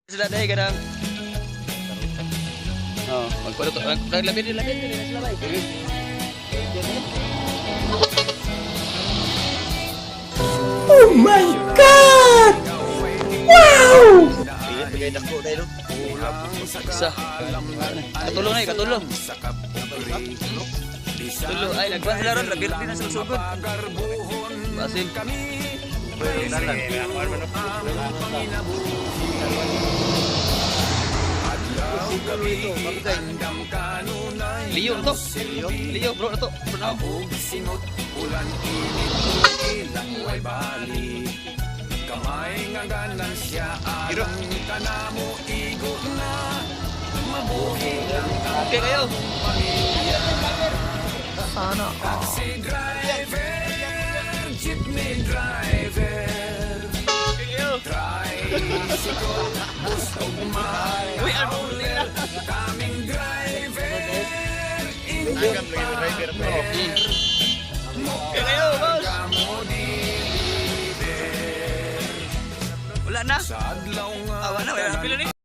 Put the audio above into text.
Sila dahil ka ng... Oo, magpalo to. Naglabit din sila ba? Oh my God! Wow! Bigay dako dahil. Isa. Katulong na katulong. Tulong ay nagban sila ron, labit din na sila sugod. Basin. Leo to. Leo bro na to. Kamay nga ganan siya alam kanamo igo na mabuhi lang okay kayo sana taxi driver jeepney driver tricycle bus ugmay we are coming driver inggan driver okay kayo boss wala na. Awa na, wala na pila ni.